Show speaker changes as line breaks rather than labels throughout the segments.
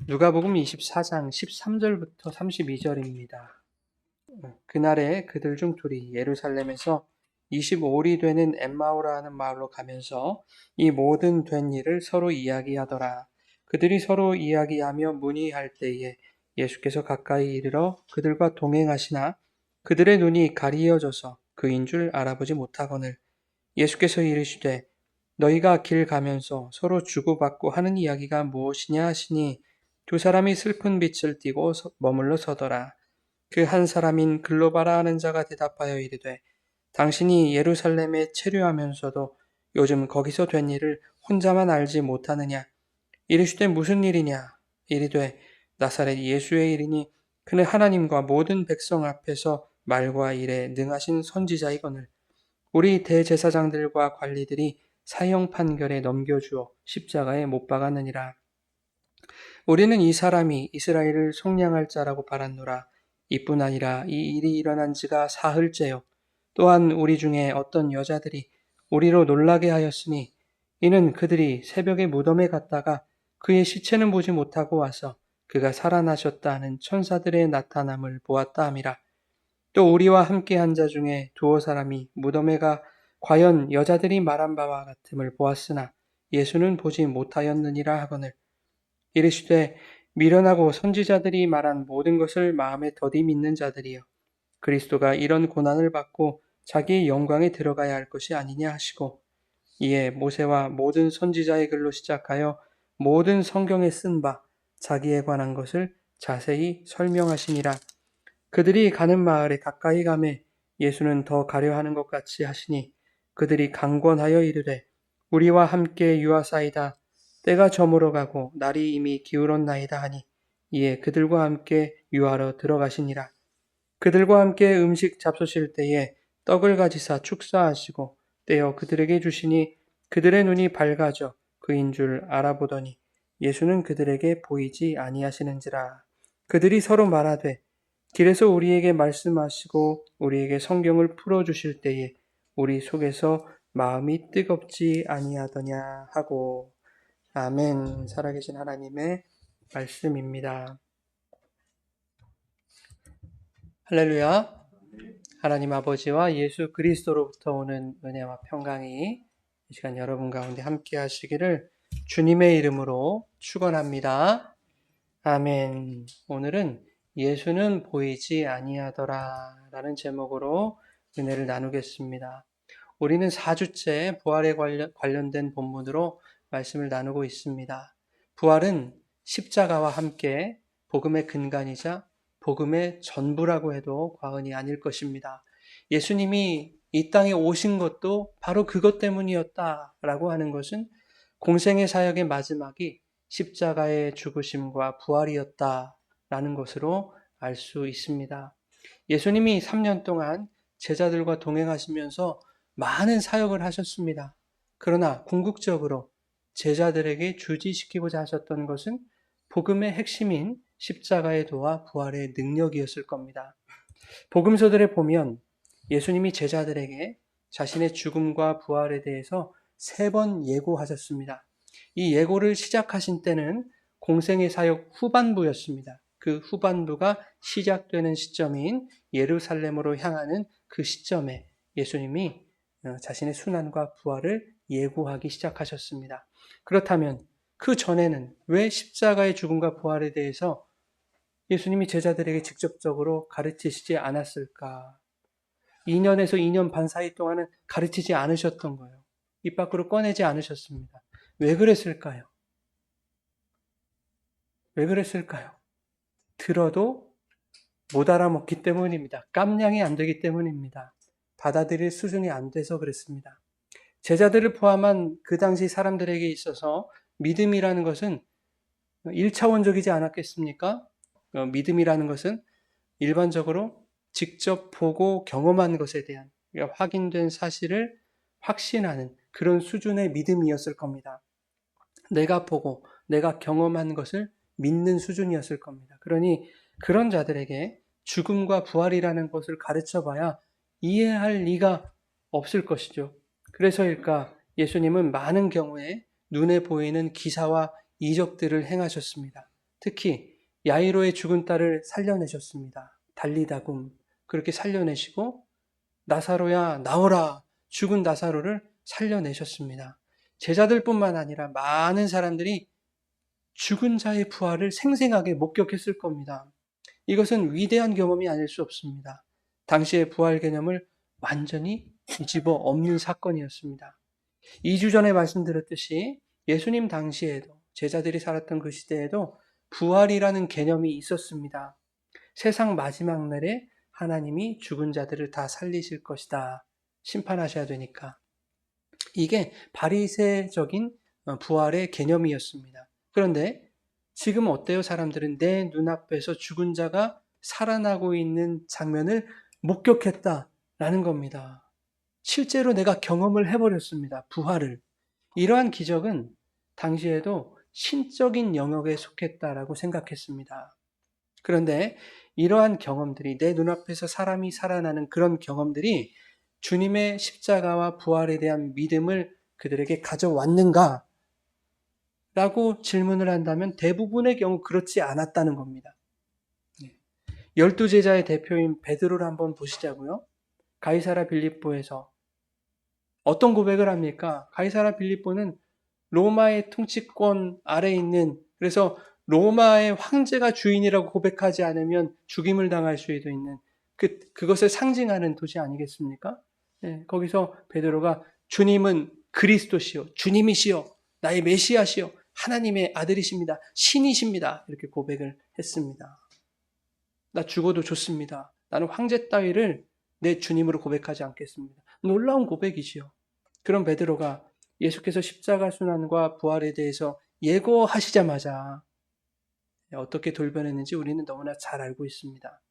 누가복음 24장 13절부터 32절입니다. 그날에 그들 중 둘이 예루살렘에서 25리 되는 엠마오라 하는 마을로 가면서 이 모든 된 일을 서로 이야기하더라. 그들이 서로 이야기하며 문의할 때에 예수께서 가까이 이르러 그들과 동행하시나 그들의 눈이 가리어져서 그인 줄 알아보지 못하거늘 예수께서 이르시되 너희가 길 가면서 서로 주고받고 하는 이야기가 무엇이냐 하시니 두 사람이 슬픈 빛을 띠고 머물러 서더라. 그 한 사람인 글로바라 하는 자가 대답하여 이르되 당신이 예루살렘에 체류하면서도 요즘 거기서 된 일을 혼자만 알지 못하느냐? 이르시되 무슨 일이냐? 이르되 나사렛 예수의 일이니 그는 하나님과 모든 백성 앞에서 말과 일에 능하신 선지자이거늘 우리 대제사장들과 관리들이 사형 판결에 넘겨주어 십자가에 못 박았느니라. 우리는 이 사람이 이스라엘을 속량할 자라고 바랐노라. 이뿐 아니라 이 일이 일어난 지가 사흘째요. 또한 우리 중에 어떤 여자들이 우리로 놀라게 하였으니 이는 그들이 새벽에 무덤에 갔다가 그의 시체는 보지 못하고 와서 그가 살아나셨다 하는 천사들의 나타남을 보았다 함이라. 또 우리와 함께 한 자 중에 두어 사람이 무덤에 가 과연 여자들이 말한 바와 같음을 보았으나 예수는 보지 못하였느니라 하거늘 이르시되 미련하고 선지자들이 말한 모든 것을 마음에 더디 믿는 자들이여 그리스도가 이런 고난을 받고 자기의 영광에 들어가야 할 것이 아니냐 하시고 이에 모세와 모든 선지자의 글로 시작하여 모든 성경에 쓴 바 자기에 관한 것을 자세히 설명하시니라. 그들이 가는 마을에 가까이 가매 예수는 더 가려 하는 것 같이 하시니 그들이 강권하여 이르되 우리와 함께 유하사이다. 때가 저물어 가고 날이 이미 기울었나이다 하니 이에 그들과 함께 유하러 들어가시니라. 그들과 함께 음식 잡수실 때에 떡을 가지사 축사하시고 떼어 그들에게 주시니 그들의 눈이 밝아져 그인 줄 알아보더니 예수는 그들에게 보이지 아니하시는지라. 그들이 서로 말하되 길에서 우리에게 말씀하시고 우리에게 성경을 풀어주실 때에 우리 속에서 마음이 뜨겁지 아니하더냐 하고 아멘. 살아계신 하나님의 말씀입니다. 할렐루야. 하나님 아버지와 예수 그리스도로부터 오는 은혜와 평강이 이 시간 여러분 가운데 함께 하시기를 주님의 이름으로 축원합니다. 아멘. 오늘은 예수는 보이지 아니하더라 라는 제목으로 은혜를 나누겠습니다. 우리는 4주째 부활에 관련된 본문으로 말씀을 나누고 있습니다. 부활은 십자가와 함께 복음의 근간이자 복음의 전부라고 해도 과언이 아닐 것입니다. 예수님이 이 땅에 오신 것도 바로 그것 때문이었다라고 하는 것은 공생의 사역의 마지막이 십자가의 죽으심과 부활이었다라는 것으로 알 수 있습니다. 예수님이 3년 동안 제자들과 동행하시면서 많은 사역을 하셨습니다. 그러나 궁극적으로 제자들에게 주지시키고자 하셨던 것은 복음의 핵심인 십자가의 도와 부활의 능력이었을 겁니다. 복음서들에 보면 예수님이 제자들에게 자신의 죽음과 부활에 대해서 3번 예고하셨습니다. 이 예고를 시작하신 때는 공생의 사역 후반부였습니다. 그 후반부가 시작되는 시점인 예루살렘으로 향하는 그 시점에 예수님이 자신의 순환과 부활을 예고하기 시작하셨습니다. 그렇다면 그 전에는 왜 십자가의 죽음과 부활에 대해서 예수님이 제자들에게 직접적으로 가르치시지 않았을까? 2년에서 2년 반 사이 동안은 가르치지 않으셨던 거예요. 입 밖으로 꺼내지 않으셨습니다. 왜 그랬을까요? 왜 그랬을까요? 들어도 못 알아먹기 때문입니다. 깜냥이 안 되기 때문입니다. 받아들일 수준이 안 돼서 그랬습니다. 제자들을 포함한 그 당시 사람들에게 있어서 믿음이라는 것은 1차원적이지 않았겠습니까? 믿음이라는 것은 일반적으로 직접 보고 경험한 것에 대한 확인된 사실을 확신하는 그런 수준의 믿음이었을 겁니다. 내가 보고 내가 경험한 것을 믿는 수준이었을 겁니다. 그러니 그런 자들에게 죽음과 부활이라는 것을 가르쳐봐야 이해할 리가 없을 것이죠. 그래서일까 예수님은 많은 경우에 눈에 보이는 기사와 이적들을 행하셨습니다. 특히 야이로의 죽은 딸을 살려내셨습니다. 달리다굼 그렇게 살려내시고 나사로야 나오라 죽은 나사로를 살려내셨습니다. 제자들뿐만 아니라 많은 사람들이 죽은 자의 부활을 생생하게 목격했을 겁니다. 이것은 위대한 경험이 아닐 수 없습니다. 당시의 부활 개념을 완전히 뒤집어 엎는 사건이었습니다. 2주 전에 말씀드렸듯이 예수님 당시에도 제자들이 살았던 그 시대에도 부활이라는 개념이 있었습니다. 세상 마지막 날에 하나님이 죽은 자들을 다 살리실 것이다. 심판하셔야 되니까. 이게 바리새적인 부활의 개념이었습니다. 그런데 지금 어때요? 사람들은 내 눈앞에서 죽은 자가 살아나고 있는 장면을 목격했다라는 겁니다. 실제로 내가 경험을 해버렸습니다. 부활을. 이러한 기적은 당시에도 신적인 영역에 속했다라고 생각했습니다. 그런데 이러한 경험들이 내 눈앞에서 사람이 살아나는 그런 경험들이 주님의 십자가와 부활에 대한 믿음을 그들에게 가져왔는가? 라고 질문을 한다면 대부분의 경우 그렇지 않았다는 겁니다. 12제자의 대표인 베드로를 한번 보시자고요. 가이사라 빌립보에서 어떤 고백을 합니까? 가이사라 빌립보는 로마의 통치권 아래에 있는, 그래서 로마의 황제가 주인이라고 고백하지 않으면 죽임을 당할 수도 있는 그것을 상징하는 도시 아니겠습니까? 네, 거기서 베드로가 주님은 그리스도시요 주님이시요 나의 메시아시요 하나님의 아들이십니다. 신이십니다. 이렇게 고백을 했습니다. 나 죽어도 좋습니다. 나는 황제 따위를 내 주님으로 고백하지 않겠습니다. 놀라운 고백이지요. 그런 베드로가 예수께서 십자가 순환과 부활에 대해서 예고하시자마자 어떻게 돌변했는지 우리는 너무나 잘 알고 있습니다.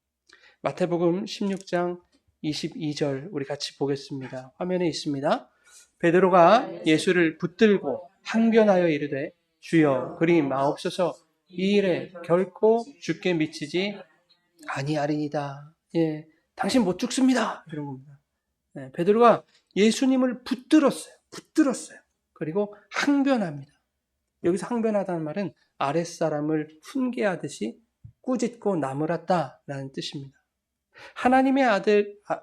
마태복음 16장 22절 우리 같이 보겠습니다. 화면에 있습니다. 베드로가 예수를 붙들고 항변하여 이르되 주여 그리 마옵소서 이 일에 결코 죽게 미치지 아니하리이다. 예, 당신 못 죽습니다. 이런 겁니다. 네, 베드로가 예수님을 붙들었어요. 그리고 항변합니다. 여기서 항변하다는 말은 아랫사람을 훈계하듯이 꾸짖고 나무랐다라는 뜻입니다. 하나님의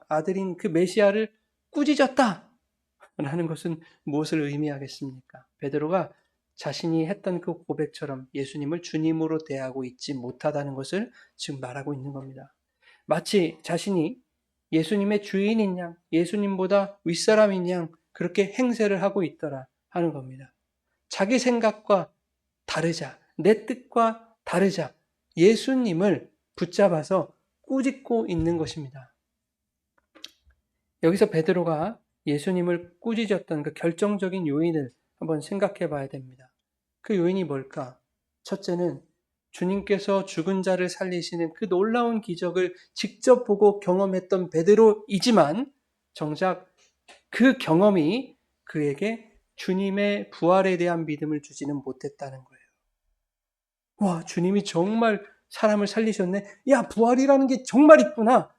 아들인 그 메시아를 꾸짖었다라는 것은 무엇을 의미하겠습니까? 베드로가 자신이 했던 그 고백처럼 예수님을 주님으로 대하고 있지 못하다는 것을 지금 말하고 있는 겁니다. 마치 자신이 예수님의 주인인 양, 예수님보다 윗사람인 양 그렇게 행세를 하고 있더라 하는 겁니다. 자기 생각과 다르자, 내 뜻과 다르자 예수님을 붙잡아서 꾸짖고 있는 것입니다. 여기서 베드로가 예수님을 꾸짖었던 그 결정적인 요인을 한번 생각해 봐야 됩니다. 그 요인이 뭘까? 첫째는 주님께서 죽은 자를 살리시는 그 놀라운 기적을 직접 보고 경험했던 베드로이지만 정작 그 경험이 그에게 주님의 부활에 대한 믿음을 주지는 못했다는 거예요. 와, 주님이 정말 사람을 살리셨네. 야, 부활이라는 게 정말 있구나.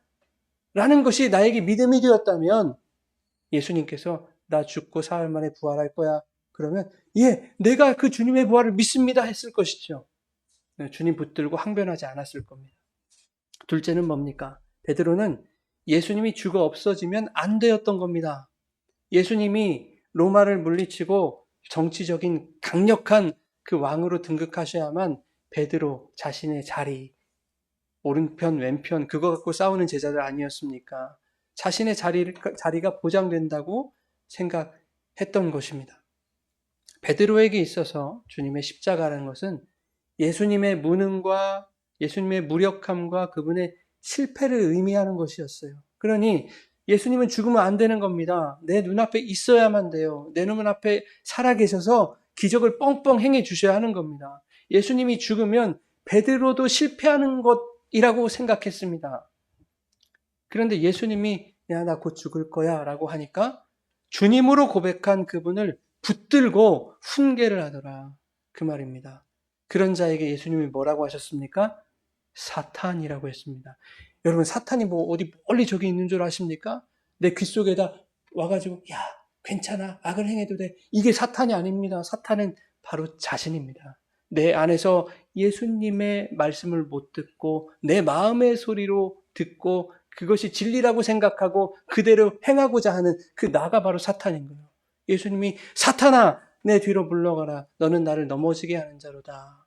라는 것이 나에게 믿음이 되었다면 예수님께서 나 죽고 사흘 만에 부활할 거야. 그러면 예, 내가 그 주님의 부활을 믿습니다 했을 것이죠. 주님 붙들고 항변하지 않았을 겁니다. 둘째는 뭡니까? 베드로는 예수님이 죽어 없어지면 안 되었던 겁니다. 예수님이 로마를 물리치고 정치적인 강력한 그 왕으로 등극하셔야만 베드로 자신의 자리, 오른편, 왼편 그거 갖고 싸우는 제자들 아니었습니까? 자신의 자리가 보장된다고 생각했던 것입니다. 베드로에게 있어서 주님의 십자가라는 것은 예수님의 무능과 예수님의 무력함과 그분의 실패를 의미하는 것이었어요. 그러니 예수님은 죽으면 안 되는 겁니다. 내 눈앞에 있어야만 돼요. 내 눈앞에 살아계셔서 기적을 뻥뻥 행해 주셔야 하는 겁니다. 예수님이 죽으면 베드로도 실패하는 것이라고 생각했습니다. 그런데 예수님이 야, 나 곧 죽을 거야 라고 하니까 주님으로 고백한 그분을 붙들고 훈계를 하더라. 그 말입니다. 그런 자에게 예수님이 뭐라고 하셨습니까? 사탄이라고 했습니다. 여러분, 사탄이 뭐 어디 멀리 저기 있는 줄 아십니까? 내 귀 속에다 와가지고 야, 괜찮아. 악을 행해도 돼. 이게 사탄이 아닙니다. 사탄은 바로 자신입니다. 내 안에서 예수님의 말씀을 못 듣고 내 마음의 소리로 듣고 그것이 진리라고 생각하고 그대로 행하고자 하는 그 나가 바로 사탄인 거예요. 예수님이 사탄아 내 뒤로 물러가라. 너는 나를 넘어지게 하는 자로다.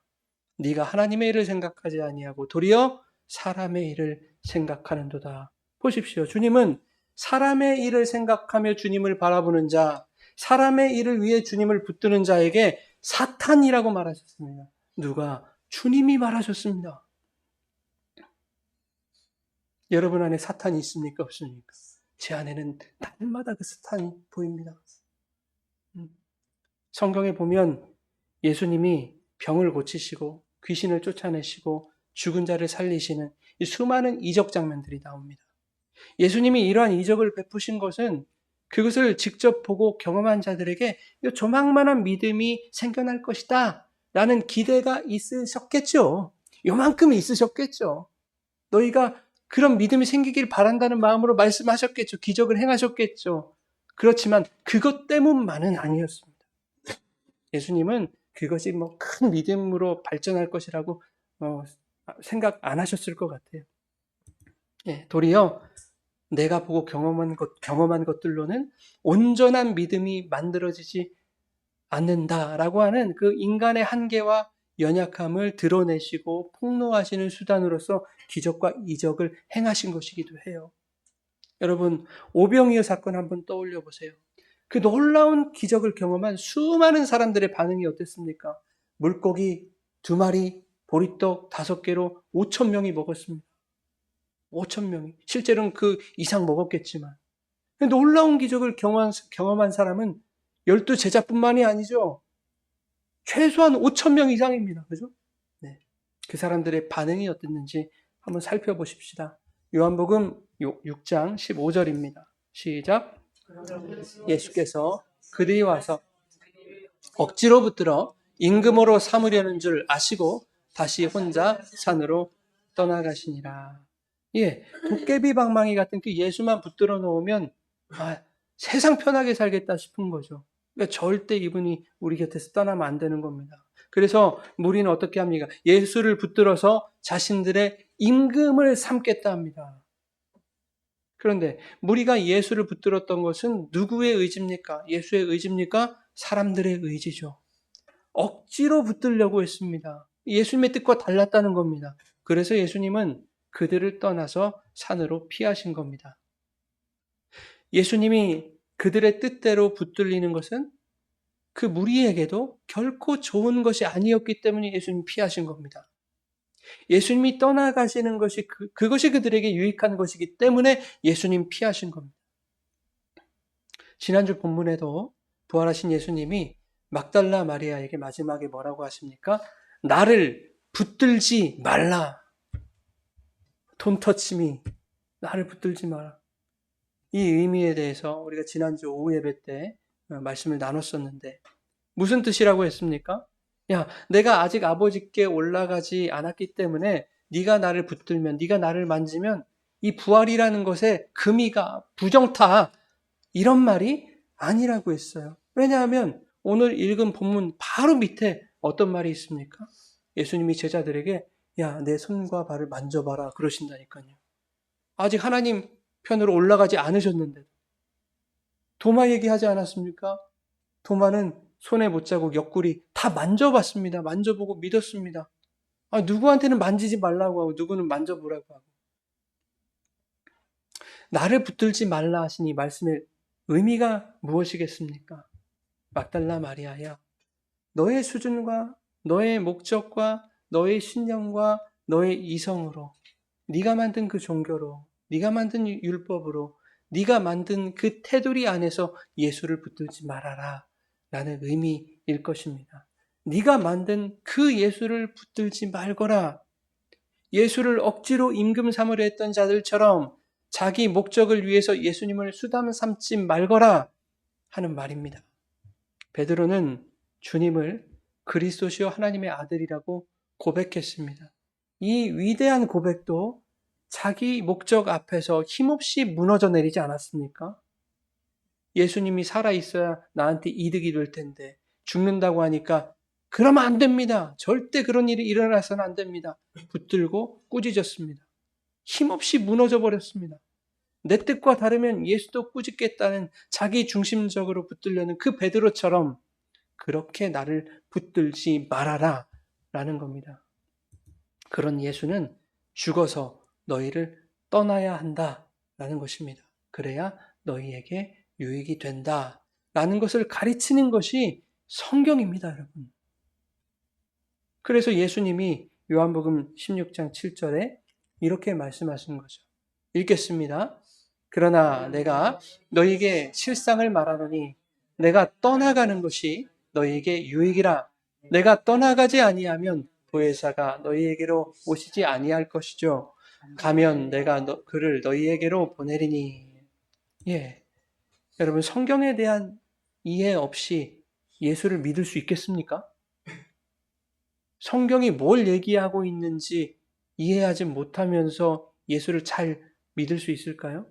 네가 하나님의 일을 생각하지 아니하고 도리어 사람의 일을 생각하는도다. 보십시오. 주님은 사람의 일을 생각하며 주님을 바라보는 자, 사람의 일을 위해 주님을 붙드는 자에게 사탄이라고 말하셨습니다. 누가? 주님이 말하셨습니다. 여러분 안에 사탄이 있습니까? 없습니까? 제 안에는 날마다 그 사탄이 보입니다. 성경에 보면 예수님이 병을 고치시고 귀신을 쫓아내시고 죽은 자를 살리시는 이 수많은 이적 장면들이 나옵니다. 예수님이 이러한 이적을 베푸신 것은 그것을 직접 보고 경험한 자들에게 조망만한 믿음이 생겨날 것이다 라는 기대가 있으셨겠죠. 요만큼 있으셨겠죠. 너희가 그런 믿음이 생기길 바란다는 마음으로 말씀하셨겠죠. 기적을 행하셨겠죠. 그렇지만 그것 때문만은 아니었습니다. 예수님은 그것이 큰 믿음으로 발전할 것이라고 생각 안 하셨을 것 같아요. 예, 도리어 내가 보고 경험한 것들로는 온전한 믿음이 만들어지지 않는다라고 하는 그 인간의 한계와 연약함을 드러내시고 폭로하시는 수단으로서 기적과 이적을 행하신 것이기도 해요. 여러분, 오병이어 사건 한번 떠올려 보세요. 그 놀라운 기적을 경험한 수많은 사람들의 반응이 어땠습니까? 물고기 2마리, 보리떡 5개로 5,000명이 먹었습니다. 5,000명이. 실제로는 그 이상 먹었겠지만. 놀라운 기적을 경험한 사람은 12제자뿐만이 아니죠. 최소한 5,000명 이상입니다. 그죠? 네. 그 사람들의 반응이 어땠는지 한번 살펴보십시다. 요한복음 6장 15절입니다. 시작. 예수께서 그들이 와서 억지로 붙들어 임금으로 삼으려는 줄 아시고 다시 혼자 산으로 떠나가시니라. 예, 도깨비 방망이 같은 그 예수만 붙들어 놓으면 세상 편하게 살겠다 싶은 거죠. 그러니까 절대 이분이 우리 곁에서 떠나면 안 되는 겁니다. 그래서 무리는 어떻게 합니까? 예수를 붙들어서 자신들의 임금을 삼겠다 합니다. 그런데 무리가 예수를 붙들었던 것은 누구의 의지입니까? 예수의 의지입니까? 사람들의 의지죠. 억지로 붙들려고 했습니다. 예수님의 뜻과 달랐다는 겁니다. 그래서 예수님은 그들을 떠나서 산으로 피하신 겁니다. 예수님이 그들의 뜻대로 붙들리는 것은 그 무리에게도 결코 좋은 것이 아니었기 때문에 예수님이 피하신 겁니다. 예수님이 떠나가시는 것이 그것이 그들에게 유익한 것이기 때문에 예수님 피하신 겁니다. 지난주 본문에도 부활하신 예수님이 막달라 마리아에게 마지막에 뭐라고 하십니까? 나를 붙들지 말라. Don't touch me. 나를 붙들지 마라. 이 의미에 대해서 우리가 지난주 오후 예배 때 말씀을 나눴었는데 무슨 뜻이라고 했습니까? 야, 내가 아직 아버지께 올라가지 않았기 때문에 네가 나를 붙들면, 네가 나를 만지면 이 부활이라는 것에 금이가 부정타. 이런 말이 아니라고 했어요. 왜냐하면 오늘 읽은 본문 바로 밑에 어떤 말이 있습니까? 예수님이 제자들에게 야, 내 손과 발을 만져봐라 그러신다니까요. 아직 하나님 편으로 올라가지 않으셨는데 도마 얘기하지 않았습니까? 도마는 손에 못자국, 옆구리 다 만져봤습니다. 만져보고 믿었습니다. 누구한테는 만지지 말라고 하고 누구는 만져보라고 하고. 나를 붙들지 말라 하신 이 말씀의 의미가 무엇이겠습니까? 막달라 마리아야, 너의 수준과 너의 목적과 너의 신념과 너의 이성으로 네가 만든 그 종교로 네가 만든 율법으로 네가 만든 그 테두리 안에서 예수를 붙들지 말아라 라는 의미일 것입니다. 네가 만든 그 예수를 붙들지 말거라. 예수를 억지로 임금 삼으려 했던 자들처럼 자기 목적을 위해서 예수님을 수단 삼지 말거라 하는 말입니다. 베드로는 주님을 그리스도시요 하나님의 아들이라고 고백했습니다. 이 위대한 고백도 자기 목적 앞에서 힘없이 무너져 내리지 않았습니까? 예수님이 살아있어야 나한테 이득이 될 텐데 죽는다고 하니까 그러면 안 됩니다. 절대 그런 일이 일어나서는 안 됩니다. 붙들고 꾸짖었습니다. 힘없이 무너져 버렸습니다. 내 뜻과 다르면 예수도 꾸짖겠다는 자기 중심적으로 붙들려는 그 베드로처럼 그렇게 나를 붙들지 말아라 라는 겁니다. 그런 예수는 죽어서 너희를 떠나야 한다 라는 것입니다. 그래야 너희에게 유익이 된다 라는 것을 가르치는 것이 성경입니다, 여러분. 그래서 예수님이 요한복음 16장 7절에 이렇게 말씀하신 거죠. 읽겠습니다. 그러나 내가 너희에게 실상을 말하노니 내가 떠나가는 것이 너희에게 유익이라. 내가 떠나가지 아니하면 보혜사가 너희에게로 오시지 아니할 것이죠. 가면 내가 그를 너희에게로 보내리니. 예, 여러분 성경에 대한 이해 없이 예수를 믿을 수 있겠습니까? 성경이 뭘 얘기하고 있는지 이해하지 못하면서 예수를 잘 믿을 수 있을까요?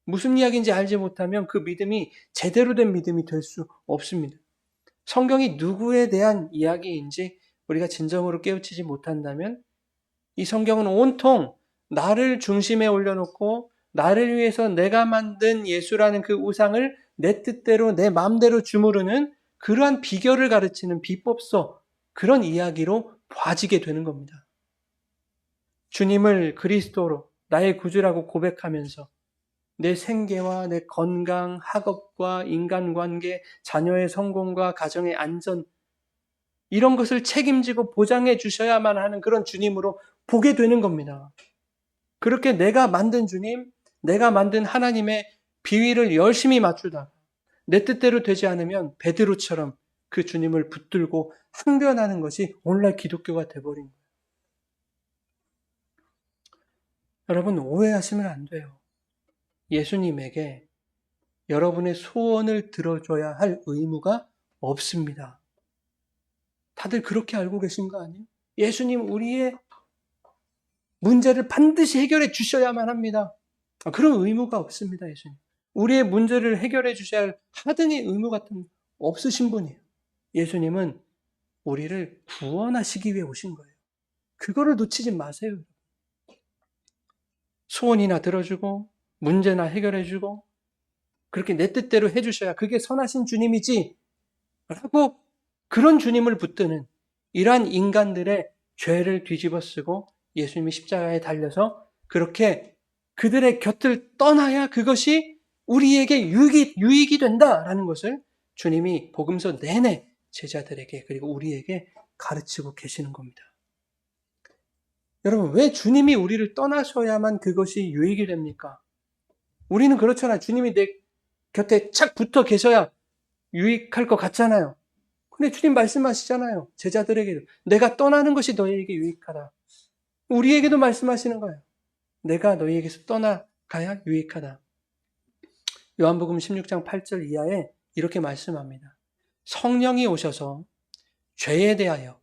무슨 이야기인지 알지 못하면 그 믿음이 제대로 된 믿음이 될 수 없습니다. 성경이 누구에 대한 이야기인지 우리가 진정으로 깨우치지 못한다면 이 성경은 온통 나를 중심에 올려놓고 나를 위해서 내가 만든 예수라는 그 우상을 내 뜻대로 내 마음대로 주무르는 그러한 비결을 가르치는 비법서, 그런 이야기로 봐지게 되는 겁니다. 주님을 그리스도로 나의 구주라고 고백하면서 내 생계와 내 건강, 학업과 인간관계, 자녀의 성공과 가정의 안전, 이런 것을 책임지고 보장해 주셔야만 하는 그런 주님으로 보게 되는 겁니다. 그렇게 내가 만든 주님, 내가 만든 하나님의 비위를 열심히 맞추다가 내 뜻대로 되지 않으면 베드로처럼 그 주님을 붙들고 항변하는 것이 오늘날 기독교가 돼버린 거예요. 여러분, 오해하시면 안 돼요. 예수님에게 여러분의 소원을 들어줘야 할 의무가 없습니다. 다들 그렇게 알고 계신 거 아니에요? 예수님, 우리의 문제를 반드시 해결해 주셔야만 합니다. 그런 의무가 없습니다, 예수님. 우리의 문제를 해결해 주셔야 할 하등의 의무 같은 없으신 분이에요. 예수님은 우리를 구원하시기 위해 오신 거예요. 그거를 놓치지 마세요. 소원이나 들어주고 문제나 해결해주고 그렇게 내 뜻대로 해주셔야 그게 선하신 주님이지 라고 그런 주님을 붙드는 이러한 인간들의 죄를 뒤집어쓰고 예수님이 십자가에 달려서 그렇게 그들의 곁을 떠나야 그것이 우리에게 유익이 된다라는 것을 주님이 복음서 내내 제자들에게 그리고 우리에게 가르치고 계시는 겁니다. 여러분, 왜 주님이 우리를 떠나셔야만 그것이 유익이 됩니까? 우리는 그렇잖아요. 주님이 내 곁에 착 붙어 계셔야 유익할 것 같잖아요. 근데 주님 말씀하시잖아요. 제자들에게도. 내가 떠나는 것이 너희에게 유익하다. 우리에게도 말씀하시는 거예요. 내가 너희에게서 떠나가야 유익하다. 요한복음 16장 8절 이하에 이렇게 말씀합니다. 성령이 오셔서 죄에 대하여,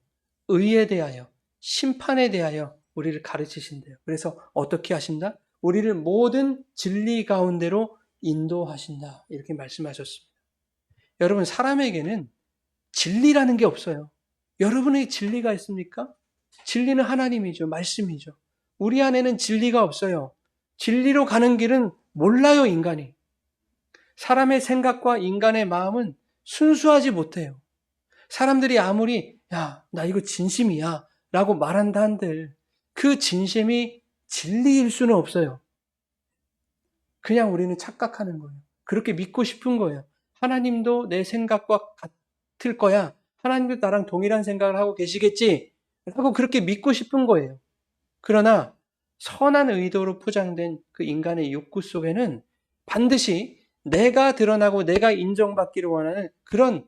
의에 대하여, 심판에 대하여 우리를 가르치신대요. 그래서 어떻게 하신다? 우리를 모든 진리 가운데로 인도하신다. 이렇게 말씀하셨습니다. 여러분, 사람에게는 진리라는 게 없어요. 여러분의 진리가 있습니까? 진리는 하나님이죠. 말씀이죠. 우리 안에는 진리가 없어요. 진리로 가는 길은 몰라요, 인간이. 사람의 생각과 인간의 마음은 순수하지 못해요. 사람들이 아무리 야, 나 이거 진심이야 라고 말한다 한들 그 진심이 진리일 수는 없어요. 그냥 우리는 착각하는 거예요. 그렇게 믿고 싶은 거예요. 하나님도 내 생각과 같을 거야. 하나님도 나랑 동일한 생각을 하고 계시겠지 라고 그렇게 믿고 싶은 거예요. 그러나 선한 의도로 포장된 그 인간의 욕구 속에는 반드시 내가 드러나고 내가 인정받기를 원하는 그런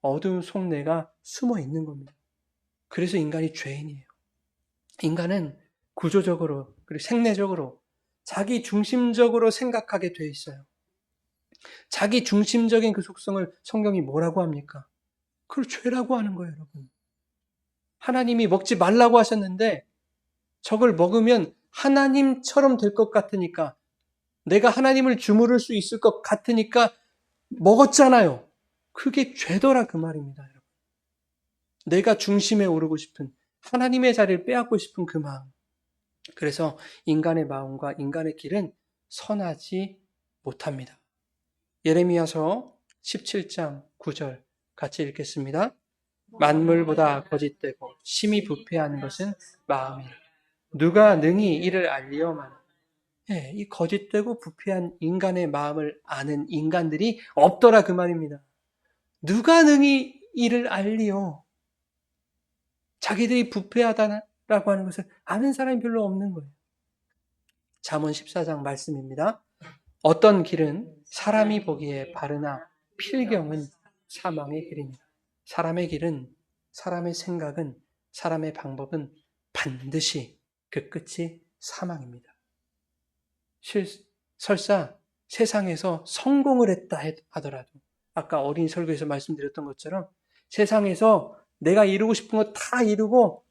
어두운 속내가 숨어 있는 겁니다. 그래서 인간이 죄인이에요. 인간은 구조적으로 그리고 생내적으로 자기 중심적으로 생각하게 돼 있어요. 자기 중심적인 그 속성을 성경이 뭐라고 합니까? 그걸 죄라고 하는 거예요, 여러분. 하나님이 먹지 말라고 하셨는데 저걸 먹으면 하나님처럼 될 것 같으니까 내가 하나님을 주무를 수 있을 것 같으니까 먹었잖아요. 그게 죄더라 그 말입니다, 여러분. 내가 중심에 오르고 싶은, 하나님의 자리를 빼앗고 싶은 그 마음. 그래서 인간의 마음과 인간의 길은 선하지 못합니다. 예레미야서 17장 9절 같이 읽겠습니다. 만물보다 거짓되고 심히 부패한 것은 마음이라. 누가 능히 이를 알리오마는. 이 거짓되고 부패한 인간의 마음을 아는 인간들이 없더라 그 말입니다. 누가 능히 이를 알리오. 자기들이 부패하다라고 하는 것을 아는 사람이 별로 없는 거예요. 잠언 14장 말씀입니다. 어떤 길은 사람이 보기에 바르나 필경은 사망의 길입니다. 사람의 길은, 사람의 생각은, 사람의 방법은 반드시 그 끝이 사망입니다. 설사 세상에서 성공을 했다 하더라도, 아까 어린 설교에서 말씀드렸던 것처럼 세상에서 내가 이루고 싶은 거 다 이루고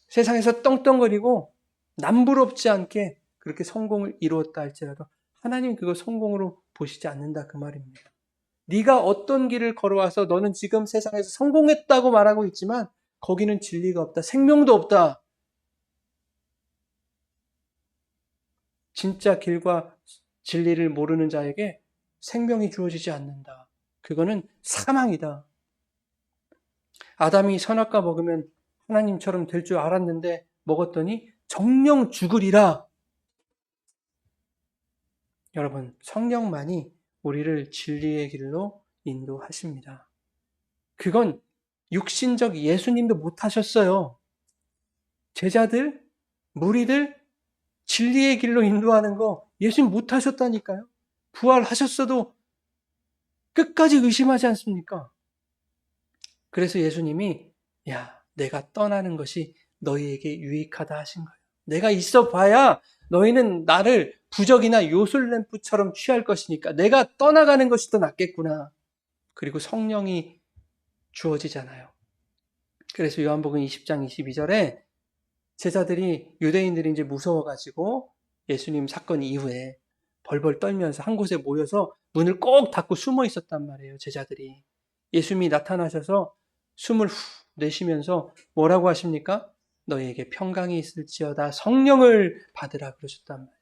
세상에서 떵떵거리고 남부럽지 않게 그렇게 성공을 이루었다 할지라도 하나님 그거 성공으로 보시지 않는다 그 말입니다. 네가 어떤 길을 걸어와서 너는 지금 세상에서 성공했다고 말하고 있지만 거기는 진리가 없다. 생명도 없다. 진짜 길과 진리를 모르는 자에게 생명이 주어지지 않는다. 그거는 사망이다. 아담이 선악과 먹으면 하나님처럼 될 줄 알았는데 먹었더니 정령 죽으리라. 여러분, 성령만이 우리를 진리의 길로 인도하십니다. 그건 육신적 예수님도 못하셨어요. 제자들, 무리들 진리의 길로 인도하는 거 예수님 못하셨다니까요. 부활하셨어도 끝까지 의심하지 않습니까? 그래서 예수님이 내가 떠나는 것이 너희에게 유익하다 하신 거예요. 내가 있어 봐야 너희는 나를 부적이나 요술램프처럼 취할 것이니까 내가 떠나가는 것이 더 낫겠구나. 그리고 성령이 주어지잖아요. 그래서 요한복음 20장 22절에 제자들이, 유대인들이 이제 무서워가지고 예수님 사건 이후에 벌벌 떨면서 한 곳에 모여서 문을 꼭 닫고 숨어 있었단 말이에요. 제자들이. 예수님이 나타나셔서 숨을 후 내쉬면서 뭐라고 하십니까? 너희에게 평강이 있을지어다 성령을 받으라 그러셨단 말이에요.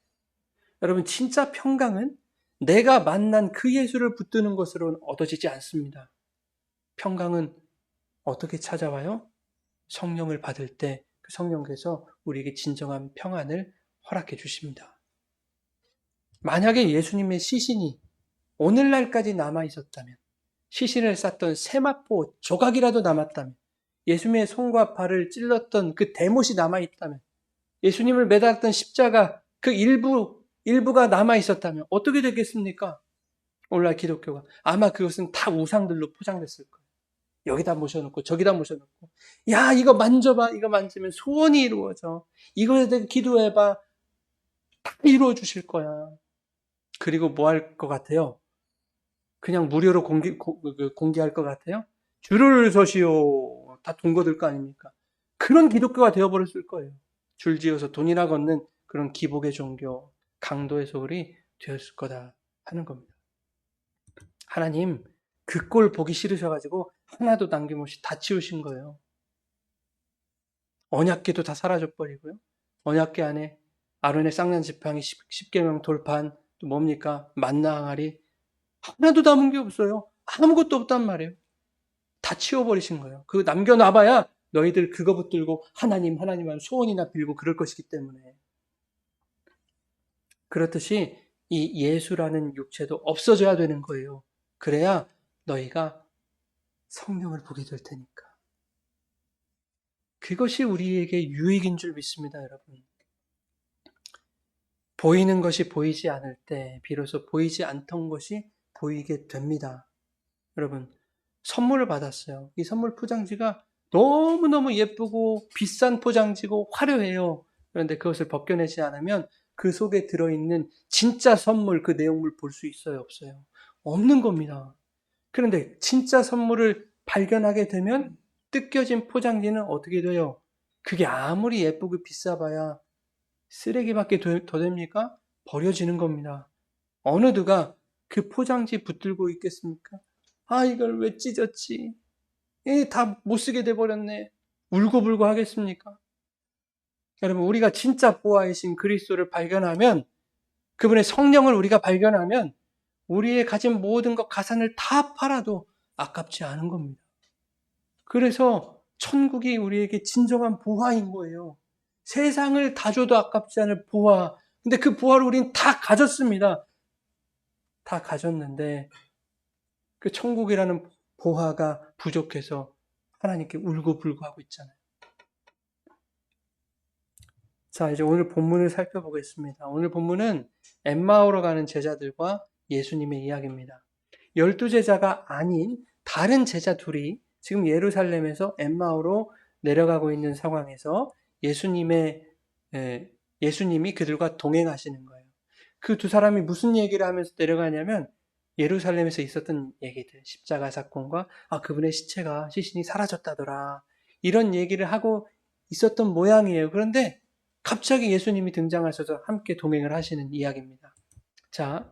여러분, 진짜 평강은 내가 만난 그 예수를 붙드는 것으로는 얻어지지 않습니다. 평강은 어떻게 찾아와요? 성령을 받을 때 그 성령께서 우리에게 진정한 평안을 허락해 주십니다. 만약에 예수님의 시신이 오늘날까지 남아 있었다면, 시신을 쌌던 세마포 조각이라도 남았다면, 예수님의 손과 발을 찔렀던 그 대못이 남아 있다면, 예수님을 매달았던 십자가 그 일부가 남아 있었다면 어떻게 되겠습니까? 오늘날 기독교가 아마 그것은 다 우상들로 포장됐을 거예요. 여기다 모셔놓고 저기다 모셔놓고, 이거 만져봐, 이거 만지면 소원이 이루어져, 이거에 대해 기도해봐, 다 이루어 주실 거야. 그리고 뭐 할 것 같아요? 그냥 무료로 공개할 것 같아요? 줄을 서시오. 다 돈 거들 거 아닙니까? 그런 기독교가 되어버렸을 거예요. 줄 지어서 돈이나 걷는 그런 기복의 종교, 강도의 소울이 되었을 거다 하는 겁니다. 하나님 그 꼴 보기 싫으셔가지고 하나도 남김없이 다 치우신 거예요. 언약궤도 다 사라져버리고요. 언약궤 안에 아론의 쌍난 지팡이, 10계명 돌판, 또 뭡니까? 만나 항아리, 하나도 남은 게 없어요. 아무것도 없단 말이에요. 다 치워버리신 거예요. 그거 남겨놔봐야 너희들 그거 붙들고 하나님 하면 소원이나 빌고 그럴 것이기 때문에. 그렇듯이 이 예수라는 육체도 없어져야 되는 거예요. 그래야 너희가 성령을 보게 될 테니까. 그것이 우리에게 유익인 줄 믿습니다, 여러분. 보이는 것이 보이지 않을 때 비로소 보이지 않던 것이 보이게 됩니다. 여러분, 선물을 받았어요. 이 선물 포장지가 너무너무 예쁘고 비싼 포장지고 화려해요. 그런데 그것을 벗겨내지 않으면 그 속에 들어있는 진짜 선물, 그 내용물 볼 수 있어요, 없어요? 없는 겁니다. 그런데 진짜 선물을 발견하게 되면 뜯겨진 포장지는 어떻게 돼요? 그게 아무리 예쁘고 비싸봐야 쓰레기밖에 더 됩니까? 버려지는 겁니다. 어느 누가 그 포장지 붙들고 있겠습니까? 이걸 왜 찢었지? 다 못쓰게 돼버렸네. 울고불고 하겠습니까? 여러분, 우리가 진짜 보아이신 그리스도를 발견하면, 그분의 성령을 우리가 발견하면 우리의 가진 모든 것 가산을 다 팔아도 아깝지 않은 겁니다. 그래서 천국이 우리에게 진정한 보화인 거예요. 세상을 다 줘도 아깝지 않을 보화. 근데 그 보화를 우리는 다 가졌습니다. 다 가졌는데 그 천국이라는 보화가 부족해서 하나님께 울고불고 하고 있잖아요. 자, 이제 오늘 본문을 살펴보겠습니다. 오늘 본문은 엠마오로 가는 제자들과 예수님의 이야기입니다. 12제자가 아닌 다른 제자 둘이 지금 예루살렘에서 엠마오로 내려가고 있는 상황에서 예수님이 그들과 동행하시는 거예요. 그 두 사람이 무슨 얘기를 하면서 내려가냐면 예루살렘에서 있었던 얘기들, 십자가 사건과 그분의 시신이 사라졌다더라. 이런 얘기를 하고 있었던 모양이에요. 그런데 갑자기 예수님이 등장하셔서 함께 동행을 하시는 이야기입니다. 자,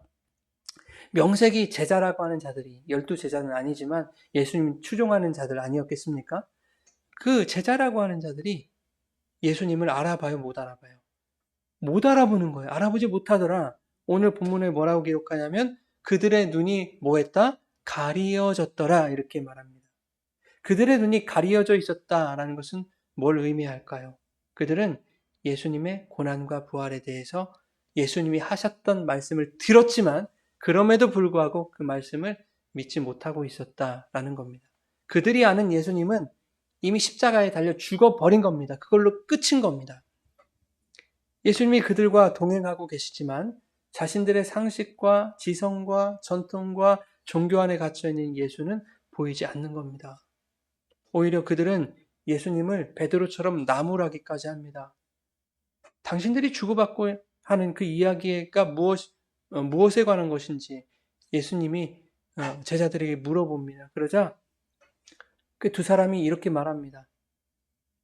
명색이 제자라고 하는 자들이 12제자는 아니지만 예수님 추종하는 자들 아니었겠습니까? 그 제자라고 하는 자들이 예수님을 알아봐요, 못 알아봐요? 못 알아보는 거예요. 알아보지 못하더라. 오늘 본문에 뭐라고 기록하냐면 그들의 눈이 뭐했다? 가리어졌더라 이렇게 말합니다. 그들의 눈이 가리어져 있었다라는 것은 뭘 의미할까요? 그들은 예수님의 고난과 부활에 대해서 예수님이 하셨던 말씀을 들었지만 그럼에도 불구하고 그 말씀을 믿지 못하고 있었다라는 겁니다. 그들이 아는 예수님은 이미 십자가에 달려 죽어버린 겁니다. 그걸로 끝인 겁니다. 예수님이 그들과 동행하고 계시지만 자신들의 상식과 지성과 전통과 종교 안에 갇혀있는 예수는 보이지 않는 겁니다. 오히려 그들은 예수님을 베드로처럼 나무라기까지 합니다. 당신들이 주고받고 하는 그 이야기가 무엇에 관한 것인지 예수님이 제자들에게 물어봅니다. 그러자 그 두 사람이 이렇게 말합니다.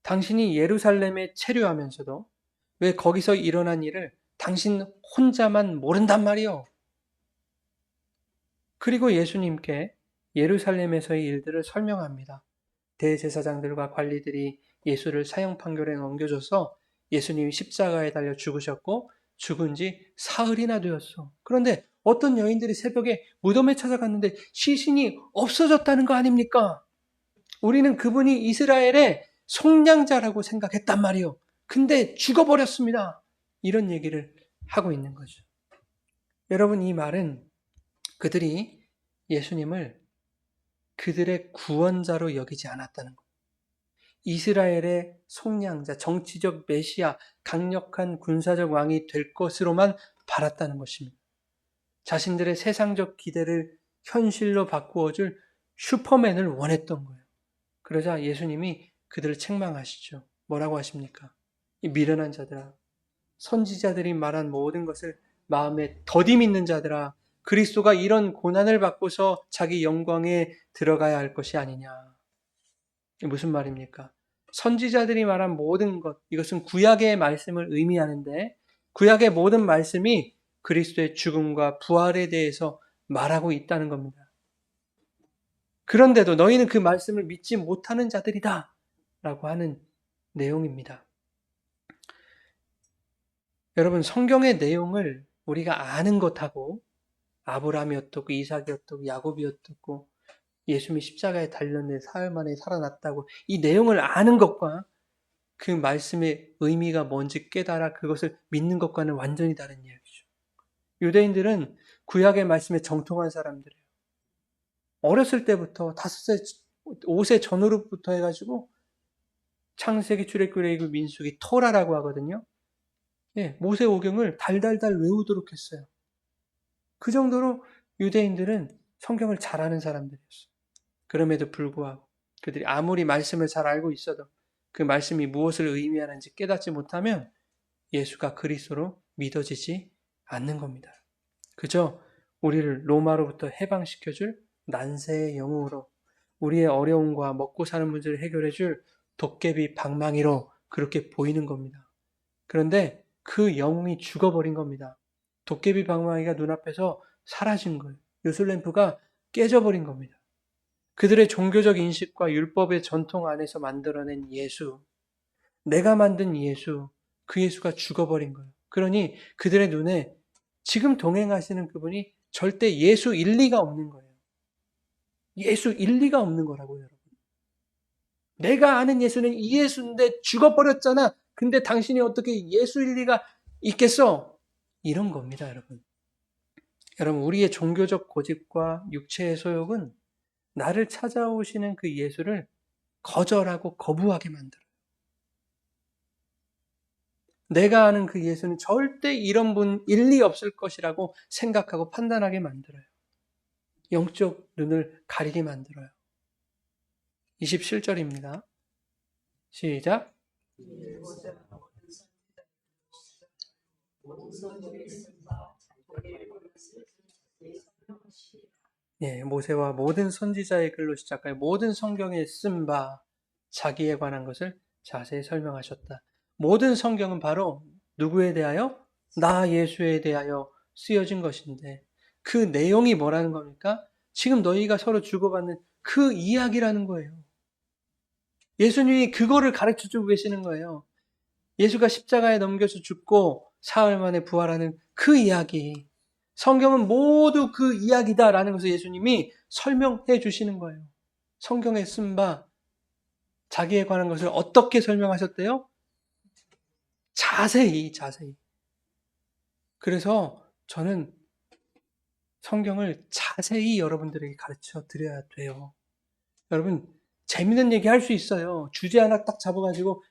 당신이 예루살렘에 체류하면서도 왜 거기서 일어난 일을 당신 혼자만 모른단 말이요. 그리고 예수님께 예루살렘에서의 일들을 설명합니다. 대제사장들과 관리들이 예수를 사형 판결에 넘겨줘서 예수님이 십자가에 달려 죽으셨고 죽은 지 사흘이나 되었어. 그런데 어떤 여인들이 새벽에 무덤에 찾아갔는데 시신이 없어졌다는 거 아닙니까? 우리는 그분이 이스라엘의 속량자라고 생각했단 말이요. 근데 죽어버렸습니다. 이런 얘기를 하고 있는 거죠. 여러분, 이 말은 그들이 예수님을 그들의 구원자로 여기지 않았다는 것. 이스라엘의 속량자, 정치적 메시아, 강력한 군사적 왕이 될 것으로만 바랐다는 것입니다. 자신들의 세상적 기대를 현실로 바꾸어줄 슈퍼맨을 원했던 거예요. 그러자 예수님이 그들을 책망하시죠. 뭐라고 하십니까? 이 미련한 자들아, 선지자들이 말한 모든 것을 마음에 더디 믿는 자들아, 그리스도가 이런 고난을 받고서 자기 영광에 들어가야 할 것이 아니냐. 이게 무슨 말입니까? 선지자들이 말한 모든 것, 이것은 구약의 말씀을 의미하는데 구약의 모든 말씀이 그리스도의 죽음과 부활에 대해서 말하고 있다는 겁니다. 그런데도 너희는 그 말씀을 믿지 못하는 자들이다 라고 하는 내용입니다. 여러분, 성경의 내용을 우리가 아는 것하고 아브라함이 어떻고 이삭이 어떻고 야곱이 어떻고 예수님이 십자가에 달렸는데 사흘 만에 살아났다고 이 내용을 아는 것과 그 말씀의 의미가 뭔지 깨달아 그것을 믿는 것과는 완전히 다른 이야기죠. 유대인들은 구약의 말씀에 정통한 사람들이에요. 어렸을 때부터 5세, 5세 전후로부터 해가지고 창세기, 출애굽기, 민수기, 토라라고 하거든요. 예, 모세오경을 달달달 외우도록 했어요. 그 정도로 유대인들은 성경을 잘 아는 사람들이었어요. 그럼에도 불구하고 그들이 아무리 말씀을 잘 알고 있어도 그 말씀이 무엇을 의미하는지 깨닫지 못하면 예수가 그리스도로 믿어지지 않는 겁니다. 그저 우리를 로마로부터 해방시켜줄 난세의 영웅으로 우리의 어려움과 먹고 사는 문제를 해결해줄 도깨비 방망이로 그렇게 보이는 겁니다. 그런데 그 영웅이 죽어버린 겁니다. 도깨비 방망이가 눈앞에서 사라진 거예요. 요술램프가 깨져버린 겁니다. 그들의 종교적 인식과 율법의 전통 안에서 만들어낸 예수, 내가 만든 예수, 그 예수가 죽어버린 거예요. 그러니 그들의 눈에 지금 동행하시는 그분이 절대 예수 일리가 없는 거예요. 예수 일리가 없는 거라고요, 여러분. 내가 아는 예수는 이 예수인데 죽어버렸잖아. 근데 당신이 어떻게 예수 일리가 있겠어? 이런 겁니다, 여러분. 여러분, 우리의 종교적 고집과 육체의 소욕은 나를 찾아오시는 그 예수를 거절하고 거부하게 만들어요. 내가 아는 그 예수는 절대 이런 분 일리 없을 것이라고 생각하고 판단하게 만들어요. 영적 눈을 가리게 만들어요. 27절입니다. 시작. 예, 모세와 모든 선지자의 글로 시작하여 모든 성경에 쓴 바 자기에 관한 것을 자세히 설명하셨다. 모든 성경은 바로 누구에 대하여? 나 예수에 대하여 쓰여진 것인데 그 내용이 뭐라는 겁니까? 지금 너희가 서로 주고받는 그 이야기라는 거예요. 예수님이 그거를 가르쳐주고 계시는 거예요. 예수가 십자가에 넘겨서 죽고 사흘 만에 부활하는 그 이야기. 성경은 모두 그 이야기다라는 것을 예수님이 설명해 주시는 거예요. 성경에 쓴 바 자기에 관한 것을 어떻게 설명하셨대요? 자세히. 그래서 저는 성경을 자세히 여러분들에게 가르쳐 드려야 돼요. 여러분, 재밌는 얘기 할 수 있어요. 주제 하나 딱 잡아가지고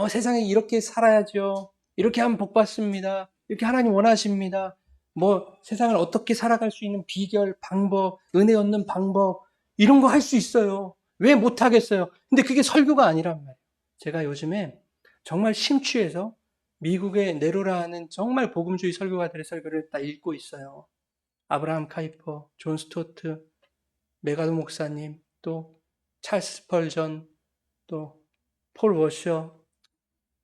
세상에 이렇게 살아야죠. 이렇게 하면 복 받습니다. 이렇게 하나님 원하십니다. 뭐 세상을 어떻게 살아갈 수 있는 비결, 방법, 은혜 얻는 방법 이런 거 할 수 있어요. 왜 못하겠어요? 근데 그게 설교가 아니란 말이에요. 제가 요즘에 정말 심취해서 미국의 네로라 하는 정말 복음주의 설교가들의 설교를 다 읽고 있어요. 아브라함 카이퍼, 존 스토트, 메가도 목사님, 또 찰스 스펄전, 또 폴 워셔,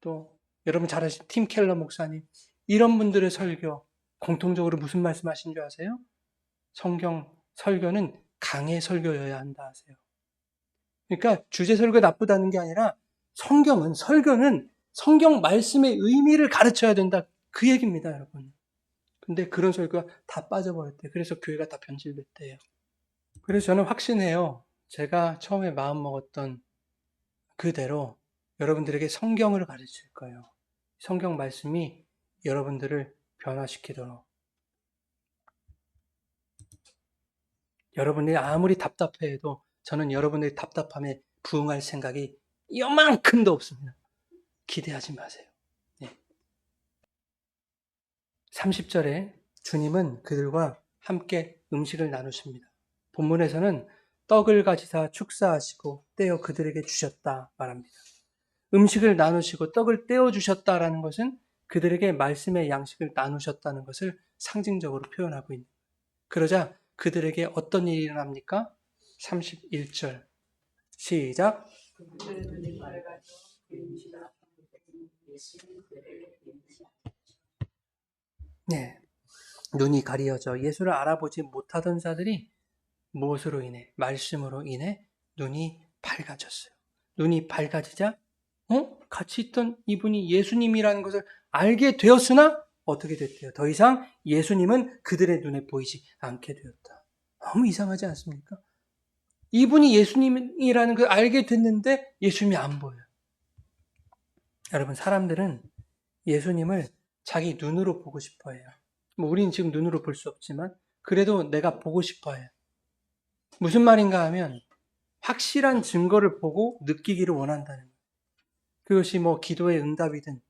또 여러분 잘 아시는 팀 켈러 목사님, 이런 분들의 설교 공통적으로 무슨 말씀하신 줄 아세요? 성경 설교는 강의 설교여야 한다 하세요. 그러니까 주제 설교 나쁘다는 게 아니라 설교는 성경 말씀의 의미를 가르쳐야 된다. 그 얘기입니다, 여러분. 근데 그런 설교가 다 빠져버렸대요. 그래서 교회가 다 변질됐대요. 그래서 저는 확신해요. 제가 처음에 마음 먹었던 그대로 여러분들에게 성경을 가르칠 거예요. 성경 말씀이 여러분들을 변화시키도록. 여러분이 아무리 답답해해도 저는 여러분의 답답함에 부응할 생각이 요만큼도 없습니다. 기대하지 마세요. 네. 30절에 주님은 그들과 함께 음식을 나누십니다. 본문에서는 떡을 가지사 축사하시고 떼어 그들에게 주셨다 말합니다. 음식을 나누시고 떡을 떼어 주셨다라는 것은 그들에게 말씀의 양식을 나누셨다는 것을 상징적으로 표현하고 있는 거예요. 그러자 그들에게 어떤 일이 일어납니까? 31절 시작. 네, 눈이 가리어져 예수를 알아보지 못하던 자들이 무엇으로 인해? 말씀으로 인해 눈이 밝아졌어요. 눈이 밝아지자 같이 있던 이분이 예수님이라는 것을 알게 되었으나 어떻게 됐대요? 더 이상 예수님은 그들의 눈에 보이지 않게 되었다. 너무 이상하지 않습니까? 이분이 예수님이라는 걸 알게 됐는데 예수님이 안 보여요. 여러분, 사람들은 예수님을 자기 눈으로 보고 싶어 해요. 뭐 우리는 지금 눈으로 볼 수 없지만 그래도 내가 보고 싶어 해요. 무슨 말인가 하면 확실한 증거를 보고 느끼기를 원한다는 거예요. 그것이 뭐 기도의 응답이든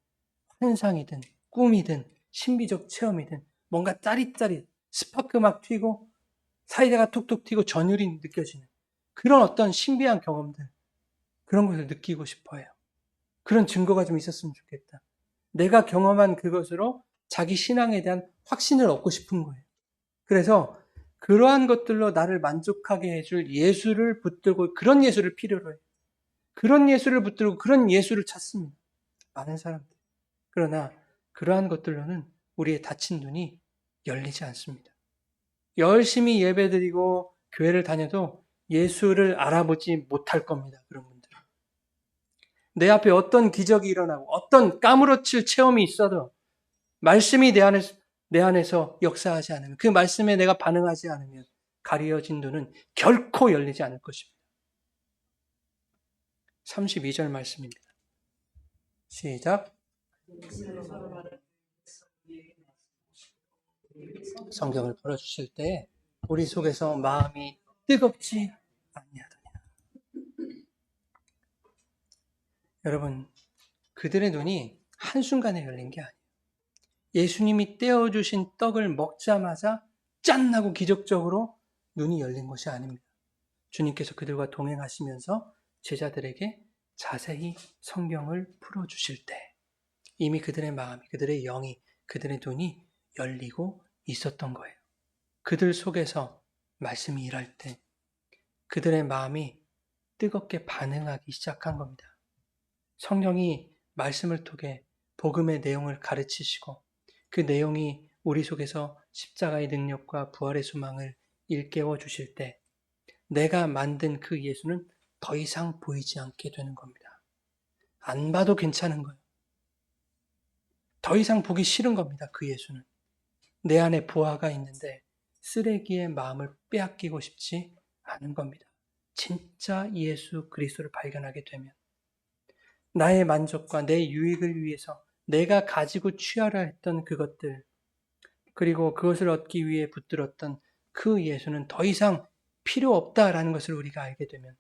환상이든 꿈이든 신비적 체험이든 뭔가 짜릿짜릿 스파크 막 튀고 사이다가 툭툭 튀고 전율이 느껴지는 그런 어떤 신비한 경험들, 그런 것을 느끼고 싶어 해요. 그런 증거가 좀 있었으면 좋겠다. 내가 경험한 그것으로 자기 신앙에 대한 확신을 얻고 싶은 거예요. 그래서 그러한 것들로 나를 만족하게 해줄 예수를 붙들고 그런 예수를 필요로 해요. 그런 예수를 붙들고 그런 예수를 찾습니다. 많은 사람들. 그러나 그러한 것들로는 우리의 닫힌 눈이 열리지 않습니다. 열심히 예배드리고 교회를 다녀도 예수를 알아보지 못할 겁니다. 그런 분들은. 내 앞에 어떤 기적이 일어나고 어떤 까무러칠 체험이 있어도 말씀이 내 안에서 역사하지 않으면, 그 말씀에 내가 반응하지 않으면 가려진 눈은 결코 열리지 않을 것입니다. 32절 말씀입니다. 시작. 성경을 풀어주실 때 우리 속에서 마음이 뜨겁지 아니하더냐. 여러분, 그들의 눈이 한순간에 열린 게 아니에요. 예수님이 떼어주신 떡을 먹자마자 짠 하고 기적적으로 눈이 열린 것이 아닙니다. 주님께서 그들과 동행하시면서 제자들에게 자세히 성경을 풀어주실 때 이미 그들의 마음이, 그들의 영이, 그들의 눈이 열리고 있었던 거예요. 그들 속에서 말씀이 일할 때 그들의 마음이 뜨겁게 반응하기 시작한 겁니다. 성령이 말씀을 통해 복음의 내용을 가르치시고 그 내용이 우리 속에서 십자가의 능력과 부활의 소망을 일깨워 주실 때 내가 만든 그 예수는 더 이상 보이지 않게 되는 겁니다. 안 봐도 괜찮은 거예요. 더 이상 보기 싫은 겁니다. 그 예수는. 내 안에 보화가 있는데 쓰레기의 마음을 빼앗기고 싶지 않은 겁니다. 진짜 예수 그리스도를 발견하게 되면 나의 만족과 내 유익을 위해서 내가 가지고 취하려 했던 그것들, 그리고 그것을 얻기 위해 붙들었던 그 예수는 더 이상 필요 없다라는 것을 우리가 알게 되면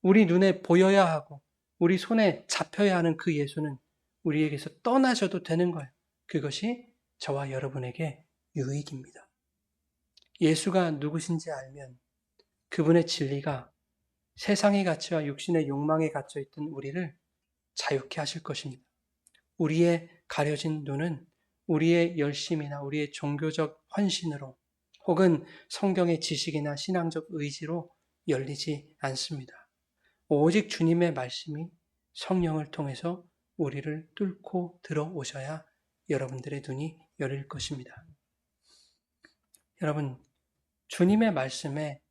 우리 눈에 보여야 하고 우리 손에 잡혀야 하는 그 예수는 우리에게서 떠나셔도 되는 거예요. 그것이 저와 여러분에게 유익입니다. 예수가 누구신지 알면 그분의 진리가 세상의 가치와 육신의 욕망에 갇혀있던 우리를 자유케 하실 것입니다. 우리의 가려진 눈은 우리의 열심이나 우리의 종교적 헌신으로 혹은 성경의 지식이나 신앙적 의지로 열리지 않습니다. 오직 주님의 말씀이 성령을 통해서 우리를 뚫고 들어오셔야 여러분들의 눈이 열릴 것입니다. 여러분, 주님의 말씀에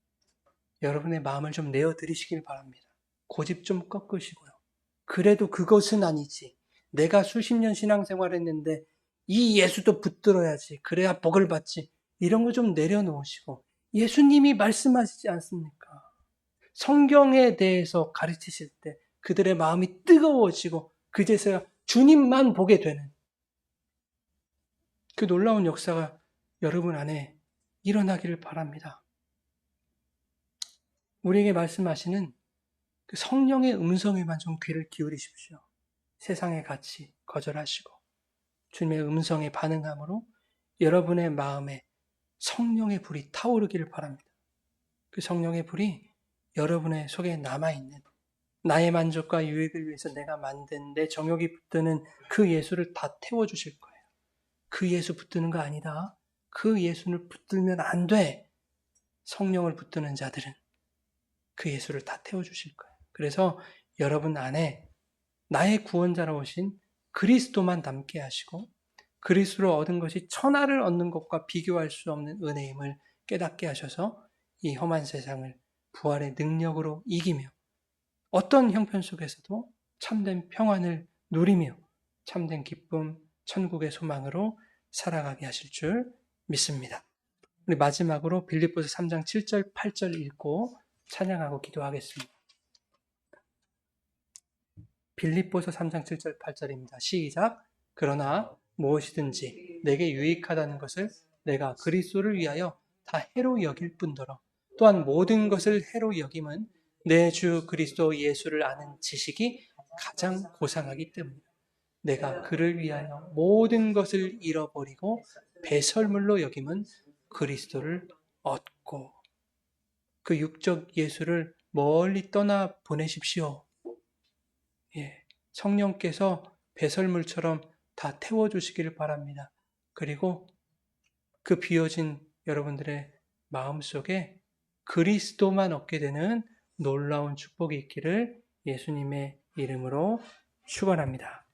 여러분의 마음을 좀 내어드리시길 바랍니다. 고집 좀 꺾으시고요. 그래도 그것은 아니지. 내가 수십 년 신앙생활 했는데 이 예수도 붙들어야지. 그래야 복을 받지. 이런 거 좀 내려놓으시고 예수님이 말씀하시지 않습니까? 성경에 대해서 가르치실 때 그들의 마음이 뜨거워지고 그제서야 주님만 보게 되는 그 놀라운 역사가 여러분 안에 일어나기를 바랍니다. 우리에게 말씀하시는 그 성령의 음성에만 좀 귀를 기울이십시오. 세상의 가치 거절하시고 주님의 음성에 반응함으로 여러분의 마음에 성령의 불이 타오르기를 바랍니다. 그 성령의 불이 여러분의 속에 남아있는 나의 만족과 유익을 위해서 내가 만든 내 정욕이 붙드는 그 예수를 다 태워주실 거예요. 그 예수 붙드는 거 아니다. 그 예수를 붙들면 안 돼. 성령을 붙드는 자들은 그 예수를 다 태워주실 거예요. 그래서 여러분 안에 나의 구원자로 오신 그리스도만 담게 하시고 그리스도로 얻은 것이 천하를 얻는 것과 비교할 수 없는 은혜임을 깨닫게 하셔서 이 험한 세상을 부활의 능력으로 이기며 어떤 형편 속에서도 참된 평안을 누리며 참된 기쁨, 천국의 소망으로 살아가게 하실 줄 믿습니다. 우리 마지막으로 빌립보서 3장 7절, 8절 읽고 찬양하고 기도하겠습니다. 빌립보서 3장 7절, 8절입니다. 시작. 그러나 무엇이든지 내게 유익하다는 것을 내가 그리스도를 위하여 다 해로 여길 뿐더러 또한 모든 것을 해로 여김은 내 주 그리스도 예수를 아는 지식이 가장 고상하기 때문이다. 내가 그를 위하여 모든 것을 잃어버리고 배설물로 여김은 그리스도를 얻고 그 육적 예수를 멀리 떠나 보내십시오. 예, 성령께서 배설물처럼 다 태워주시기를 바랍니다. 그리고 그 비워진 여러분들의 마음속에 그리스도만 얻게 되는 놀라운 축복이 있기를 예수님의 이름으로 축원합니다.